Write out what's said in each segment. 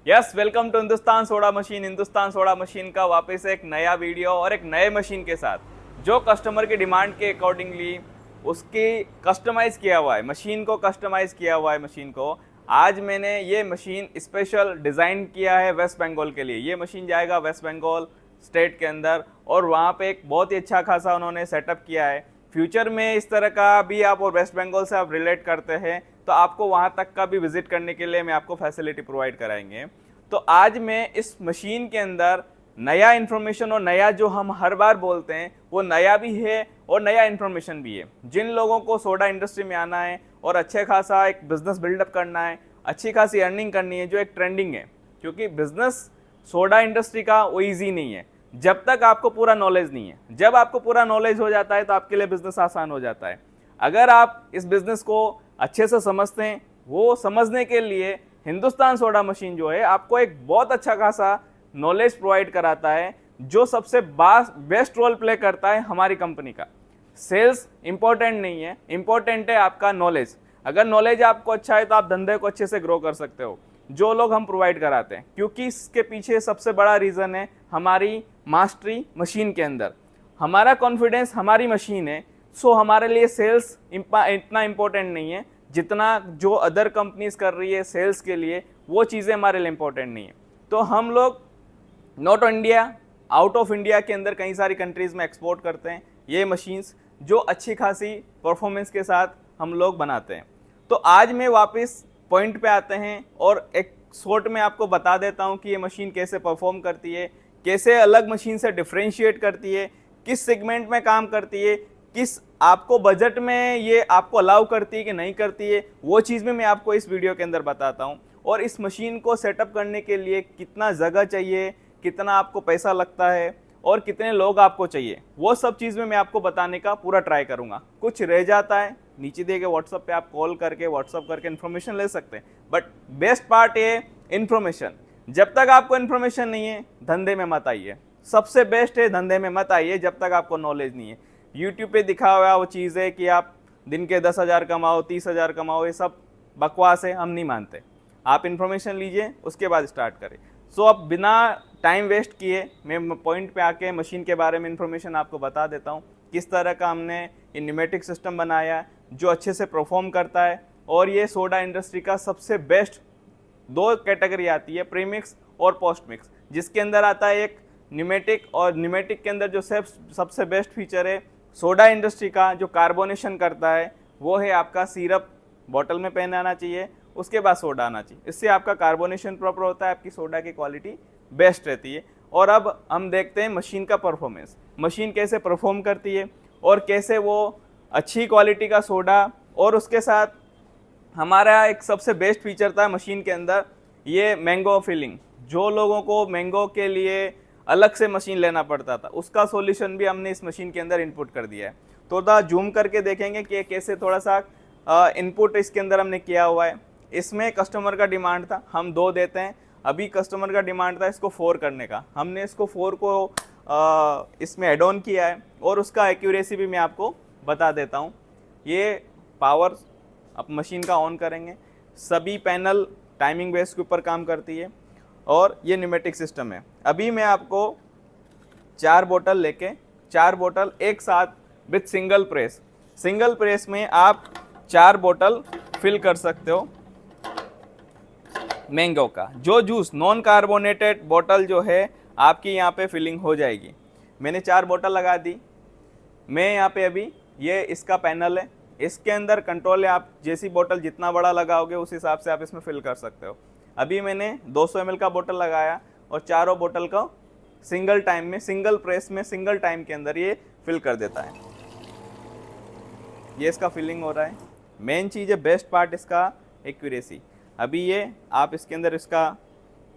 Yes, welcome to Hindustan soda machine. Hindustan soda machine का वापस एक नया वीडियो और एक नए मशीन के साथ, जो कस्टमर की डिमांड के अकॉर्डिंगली उसकी कस्टमाइज़ किया हुआ है, मशीन को कस्टमाइज़ किया हुआ है। मशीन को आज मैंने ये मशीन स्पेशल डिज़ाइन किया है वेस्ट बंगाल के लिए। ये मशीन जाएगा वेस्ट बंगाल स्टेट के अंदर और वहाँ पे एक बहुत ही अच्छा खासा उन्होंने सेटअप किया है। फ्यूचर में इस तरह का भी आप और वेस्ट बंगाल से आप रिलेट करते हैं तो आपको वहाँ तक का भी विजिट करने के लिए मैं आपको फैसिलिटी प्रोवाइड कराएंगे। तो आज मैं इस मशीन के अंदर नया इन्फॉर्मेशन और नया जो हम हर बार बोलते हैं वो नया भी है और नया इन्फॉर्मेशन भी है। जिन लोगों को सोडा इंडस्ट्री में आना है और अच्छे खासा एक बिजनेस बिल्डअप करना है, अच्छी खासी अर्निंग करनी है, जो एक ट्रेंडिंग है, क्योंकि बिजनेस सोडा इंडस्ट्री का वो ईजी नहीं है जब तक आपको पूरा नॉलेज नहीं है। जब आपको पूरा नॉलेज हो जाता है तो आपके लिए बिजनेस आसान हो जाता है। अगर आप इस बिजनेस को अच्छे से समझते हैं, वो समझने के लिए हिंदुस्तान सोडा मशीन जो है आपको एक बहुत अच्छा खासा नॉलेज प्रोवाइड कराता है, जो सबसे बेस्ट रोल प्ले करता है हमारी कंपनी का। सेल्स इंपॉर्टेंट नहीं है, इंपॉर्टेंट है आपका नॉलेज। अगर नॉलेज आपको अच्छा है तो आप धंधे को अच्छे से ग्रो कर सकते हो, जो लोग हम प्रोवाइड कराते हैं, क्योंकि इसके पीछे सबसे बड़ा रीज़न है हमारी मास्टरी मशीन के अंदर। हमारा कॉन्फिडेंस हमारी मशीन है। सो हमारे लिए सेल्स इतना इम्पोर्टेंट नहीं है जितना जो अदर कंपनीज कर रही है सेल्स के लिए, वो चीज़ें हमारे लिए इम्पोर्टेंट नहीं है। तो हम लोग not India, out of India के अंदर कई सारी कंट्रीज़ में एक्सपोर्ट करते हैं ये मशीन्स, जो अच्छी खासी परफॉर्मेंस के साथ हम लोग बनाते हैं। तो आज मैं वापस पॉइंट पे आते हैं और एक शॉर्ट में आपको बता देता हूँ कि ये मशीन कैसे परफॉर्म करती है, कैसे अलग मशीन से डिफ्रेंशिएट करती है, किस सेगमेंट में काम करती है, किस आपको बजट में ये आपको अलाउ करती है कि नहीं करती है, वो चीज़ में मैं आपको इस वीडियो के अंदर बताता हूँ। और इस मशीन को सेटअप करने के लिए कितना जगह चाहिए, कितना आपको पैसा लगता है और कितने लोग आपको चाहिए, वो सब चीज़ में मैं आपको बताने का पूरा ट्राई करूँगा। कुछ रह जाता है नीचे दिए गए व्हाट्सअप पे आप कॉल करके व्हाट्सअप करके इन्फॉर्मेशन ले सकते हैं, बट बेस्ट पार्ट ये इन्फॉर्मेशन। जब तक आपको इन्फॉर्मेशन नहीं है धंधे में मत आइए। सबसे बेस्ट है धंधे में मत आइए जब तक आपको नॉलेज नहीं है। यूट्यूब पे दिखा हुआ वो चीज़ है कि आप दिन के 10,000 कमाओ, 30,000 कमाओ, ये सब बकवास है, हम नहीं मानते। आप इन्फॉर्मेशन लीजिए, उसके बाद स्टार्ट करें। सो अब बिना टाइम वेस्ट किए मैं पॉइंट पे आके मशीन के बारे में इन्फॉर्मेशन आपको बता देता हूँ, किस तरह का हमने ये न्यूमेटिक सिस्टम बनाया है जो अच्छे से परफॉर्म करता है। और ये सोडा इंडस्ट्री का सबसे बेस्ट दो कैटेगरी आती है, प्रीमिक्स और पोस्ट मिक्स, जिसके अंदर आता है एक न्यूमेटिक। और न्यूमेटिक के अंदर जो सबसे बेस्ट फीचर है सोडा इंडस्ट्री का, जो कार्बोनेशन करता है, वो है आपका सिरप बॉटल में पहना आना चाहिए, उसके बाद सोडा आना चाहिए। इससे आपका कार्बोनेशन प्रॉपर होता है, आपकी सोडा की क्वालिटी बेस्ट रहती है। और अब हम देखते हैं मशीन का परफॉर्मेंस, मशीन कैसे परफॉर्म करती है और कैसे वो अच्छी क्वालिटी का सोडा। और उसके साथ हमारा एक सबसे बेस्ट फीचर था मशीन के अंदर ये मैंगो फिलिंग। जो लोगों को मैंगो के लिए अलग से मशीन लेना पड़ता था, उसका सॉल्यूशन भी हमने इस मशीन के अंदर इनपुट कर दिया है। थोड़ा जूम करके देखेंगे कि कैसे थोड़ा सा इनपुट इसके अंदर हमने किया हुआ है। इसमें कस्टमर का डिमांड था, हम 2 देते हैं। अभी कस्टमर का डिमांड था इसको 4 करने का, हमने इसको 4 को इसमें एड ऑन किया है। और उसका एक्यूरेसी भी मैं आपको बता देता हूँ। ये पावर आप मशीन का ऑन करेंगे, सभी पैनल टाइमिंग बेस के ऊपर काम करती है और ये न्यूमेटिक सिस्टम है। अभी मैं आपको 4 बोतल लेके 4 बोतल एक साथ विथ सिंगल प्रेस में आप 4 बोतल फिल कर सकते हो मैंगो का। जो जूस नॉन कार्बोनेटेड बोतल जो है आपकी यहाँ पे फिलिंग हो जाएगी। मैंने 4 बोतल लगा दी। मैं यहाँ पे अभी ये इसका पैनल है, इसके अंदर कंट्रोल है, आप जैसी बोतल जितना बड़ा लगाओगे उस हिसाब से आप इसमें फिल कर सकते हो। अभी मैंने 200 ml का बोतल लगाया और चारों बोतल को सिंगल टाइम में, सिंगल प्रेस में, सिंगल टाइम के अंदर ये फिल कर देता है। ये इसका फिलिंग हो रहा है। मेन चीज़ है, बेस्ट पार्ट इसका एक्यूरेसी। अभी ये आप इसके अंदर इसका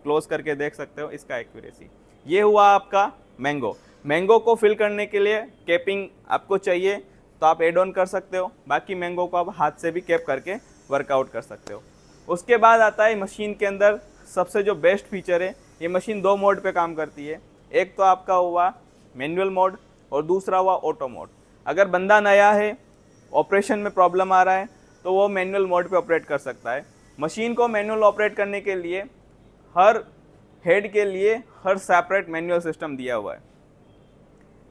क्लोज करके देख सकते हो इसका एक्यूरेसी। ये हुआ आपका मैंगो को फिल करने के लिए कैपिंग आपको चाहिए तो आप एड ऑन कर सकते हो, बाकी मैंगो को आप हाथ से भी कैप करके वर्कआउट कर सकते हो। उसके बाद आता है मशीन के अंदर सबसे जो बेस्ट फीचर है, ये मशीन 2 मोड पे काम करती है। एक तो आपका हुआ मैनुअल मोड और दूसरा हुआ ऑटो मोड। अगर बंदा नया है, ऑपरेशन में प्रॉब्लम आ रहा है, तो वो मैनुअल मोड पे ऑपरेट कर सकता है। मशीन को मैनुअल ऑपरेट करने के लिए हर हेड के लिए हर सेपरेट मैनुअल सिस्टम दिया हुआ है।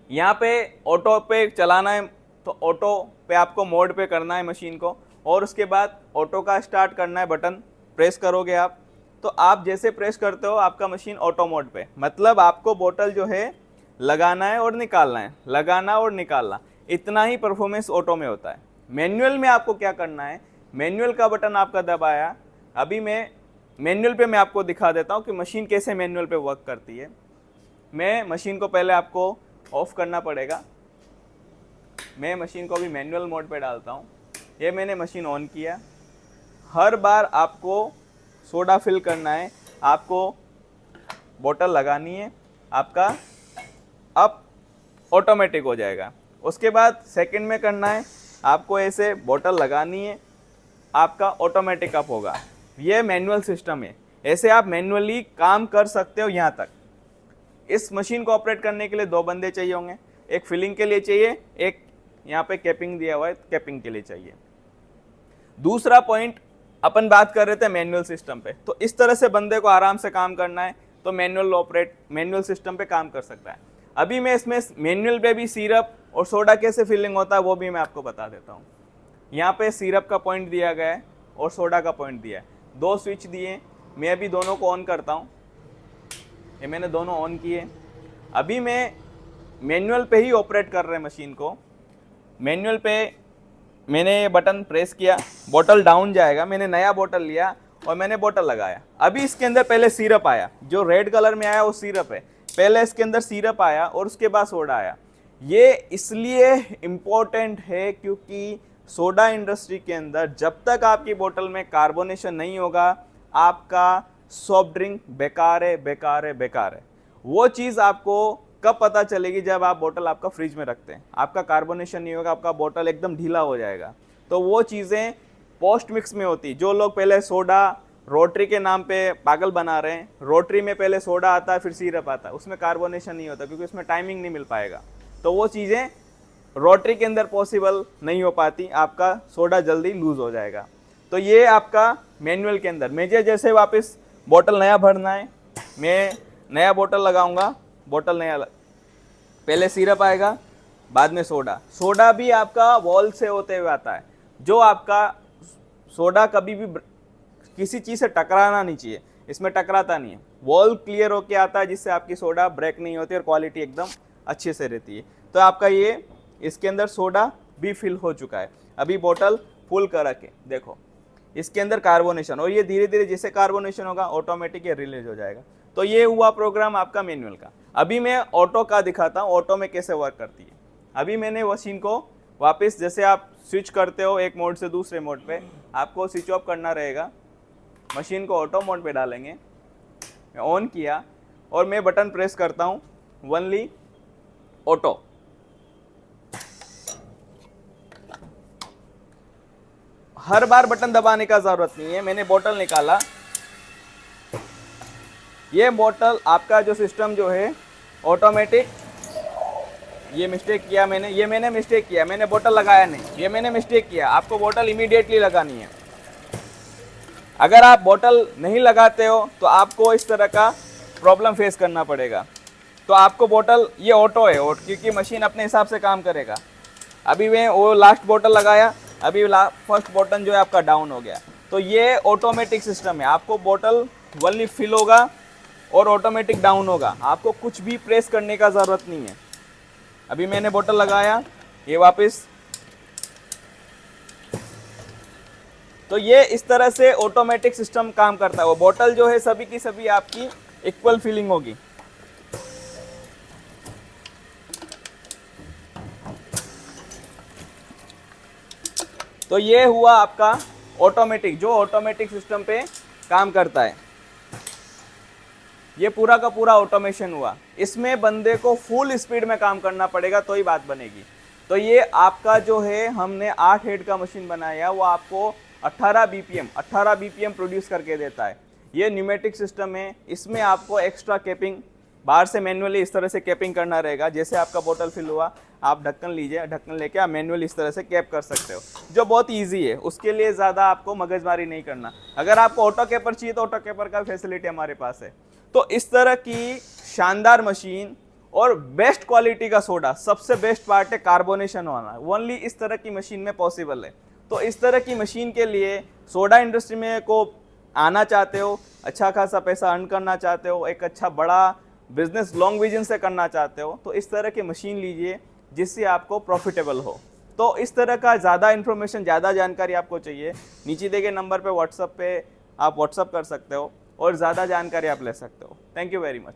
यहाँ पे ऑटो पे चलाना है तो ऑटो पे आपको मोड पे करना है मशीन को, और उसके बाद ऑटो का स्टार्ट करना है, बटन प्रेस करोगे आप, तो आप जैसे प्रेस करते हो आपका मशीन ऑटो मोड पे, मतलब आपको बोतल जो है लगाना है और निकालना है, लगाना और निकालना, इतना ही परफॉर्मेंस ऑटो में होता है। मैनुअल में आपको क्या करना है, मैनुअल का बटन आपका दबाया, अभी मैं मैनुअल पे मैं आपको दिखा देता हूँ कि मशीन कैसे मैनुअल पे वर्क करती है। मैं मशीन को पहले आपको ऑफ करना पड़ेगा, मैं मशीन को अभी मैनुअल मोड पे डालता हूँ। ये मैंने मशीन ऑन किया। हर बार आपको सोडा फिल करना है, आपको बोतल लगानी है, आपका अब ऑटोमेटिक हो जाएगा। उसके बाद सेकंड में करना है, आपको ऐसे बोतल लगानी है, आपका ऑटोमेटिक अप होगा। ये मैनुअल सिस्टम है, ऐसे आप मैनुअली काम कर सकते हो। यहाँ तक इस मशीन को ऑपरेट करने के लिए 2 बंदे चाहिए होंगे, एक फिलिंग के लिए चाहिए, एक यहाँ पे कैपिंग दिया हुआ है, कैपिंग के लिए चाहिए। दूसरा पॉइंट, अपन बात कर रहे थे मैनुअल सिस्टम पे, तो इस तरह से बंदे को आराम से काम करना है तो मैनुअल सिस्टम पे काम कर सकता है। अभी मैं इसमें मैनुअल पे भी सिरप और सोडा कैसे फिलिंग होता है वो भी मैं आपको बता देता हूँ। यहाँ पे सिरप का पॉइंट दिया गया है और सोडा का पॉइंट दिया है, 2 स्विच दिए। मैं अभी दोनों को ऑन करता हूँ, ये मैंने दोनों ऑन किए। अभी मैं मैनुअल पे ही ऑपरेट कर रहे मशीन को। मैनुअल पे मैंने ये बटन प्रेस किया, बोतल डाउन जाएगा, मैंने नया बोतल लिया और मैंने बोतल लगाया। अभी इसके अंदर पहले सिरप आया, जो रेड कलर में आया वो सिरप है, पहले इसके अंदर सिरप आया और उसके बाद सोडा आया। ये इसलिए इम्पोर्टेंट है क्योंकि सोडा इंडस्ट्री के अंदर जब तक आपकी बोतल में कार्बोनेशन नहीं होगा, आपका सॉफ्ट ड्रिंक बेकार है, बेकार है, बेकार है। वो चीज़ आपको कब पता चलेगी, जब आप बोतल आपका फ्रिज में रखते हैं, आपका कार्बोनेशन नहीं होगा, आपका बोतल एकदम ढीला हो जाएगा। तो वो चीज़ें पोस्ट मिक्स में होती। जो लोग पहले सोडा रोटरी के नाम पे पागल बना रहे हैं, रोटरी में पहले सोडा आता है फिर सिरप आता है, उसमें कार्बोनेशन नहीं होता क्योंकि उसमें टाइमिंग नहीं मिल पाएगा। तो वो चीज़ें रोटरी के अंदर पॉसिबल नहीं हो पाती, आपका सोडा जल्दी लूज हो जाएगा। तो ये आपका मैनुअल के अंदर मुझे जैसे वापस बोतल नया भरना है, मैं नया बोतल लगाऊंगा, बोतल नया पहले सिरप आएगा, बाद में सोडा। सोडा भी आपका वॉल से होते हुए आता है, जो आपका सोडा कभी भी किसी चीज़ से टकराना नहीं चाहिए, इसमें टकराता नहीं है, वॉल क्लियर होके आता है, जिससे आपकी सोडा ब्रेक नहीं होती और क्वालिटी एकदम अच्छे से रहती है। तो आपका ये इसके अंदर सोडा भी फिल हो चुका है। अभी बोतल फुल कर के देखो, इसके अंदर कार्बोनेशन, और ये धीरे धीरे जैसे कार्बोनेशन होगा ऑटोमेटिक ये रिलीज हो जाएगा। तो ये हुआ प्रोग्राम आपका मैनुअल का। अभी मैं ऑटो का दिखाता हूँ, ऑटो में कैसे वर्क करती है। अभी मैंने मशीन को वापस, जैसे आप स्विच करते हो एक मोड से दूसरे मोड पे, आपको स्विच ऑफ करना रहेगा, मशीन को ऑटो मोड पे डालेंगे। मैं ऑन किया और मैं बटन प्रेस करता हूँ ओनली ऑटो। हर बार बटन दबाने का जरूरत नहीं है। मैंने बोतल निकाला, ये बोतल आपका जो सिस्टम जो है ऑटोमेटिक, ये मिस्टेक किया मैंने, ये मैंने मिस्टेक किया, मैंने बोतल लगाया नहीं, ये मैंने मिस्टेक किया। आपको बोतल इमीडिएटली लगानी है। अगर आप बोतल नहीं लगाते हो तो आपको इस तरह का प्रॉब्लम फेस करना पड़ेगा। तो आपको बोतल, ये ऑटो है क्योंकि मशीन अपने हिसाब से काम करेगा। अभी मैं वो लास्ट बोतल लगाया, अभी फर्स्ट बटन जो है आपका डाउन हो गया। तो ये ऑटोमेटिक सिस्टम है, आपको बोतल ओनली फिल होगा और ऑटोमेटिक डाउन होगा, आपको कुछ भी प्रेस करने का ज़रूरत नहीं है। अभी मैंने बोतल लगाया, ये वापस, तो ये इस तरह से ऑटोमेटिक सिस्टम काम करता है। वो बोतल जो है सभी की सभी आपकी इक्वल फीलिंग होगी। तो ये हुआ आपका ऑटोमेटिक, जो ऑटोमेटिक सिस्टम पे काम करता है। ये पूरा का पूरा ऑटोमेशन हुआ। इसमें बंदे को फुल स्पीड में काम करना पड़ेगा तो ही बात बनेगी। तो ये आपका जो है, हमने 8 हेड का मशीन बनाया, वो आपको 18 बीपीएम प्रोड्यूस करके देता है। ये न्यूमेटिक सिस्टम है, इसमें आपको एक्स्ट्रा कैपिंग बाहर से मैनुअली इस तरह से कैपिंग करना रहेगा। जैसे आपका बोतल फिल हुआ, आप ढक्कन लीजिए, ढक्कन लेके आप मैनुअली इस तरह से कैप कर सकते हो, जो बहुत ईजी है। उसके लिए ज़्यादा आपको मगजमारी नहीं करना। अगर आपको ऑटो कैपर चाहिए तो ऑटो कैपर का फैसिलिटी हमारे पास है। तो इस तरह की शानदार मशीन और बेस्ट क्वालिटी का सोडा, सबसे बेस्ट पार्ट है कार्बोनेशन होना, ओनली इस तरह की मशीन में पॉसिबल है। तो इस तरह की मशीन के लिए सोडा इंडस्ट्री में को आना चाहते हो, अच्छा खासा पैसा अर्न करना चाहते हो, एक अच्छा बड़ा बिजनेस लॉन्ग विजन से करना चाहते हो, तो इस तरह की मशीन लीजिए जिससे आपको प्रॉफिटेबल हो। तो इस तरह का ज़्यादा इन्फॉर्मेशन, ज़्यादा जानकारी आपको चाहिए, नीचे दिए गए नंबर पे व्हाट्सएप पे आप व्हाट्सएप कर सकते हो और ज़्यादा जानकारी आप ले सकते हो। Thank you very much.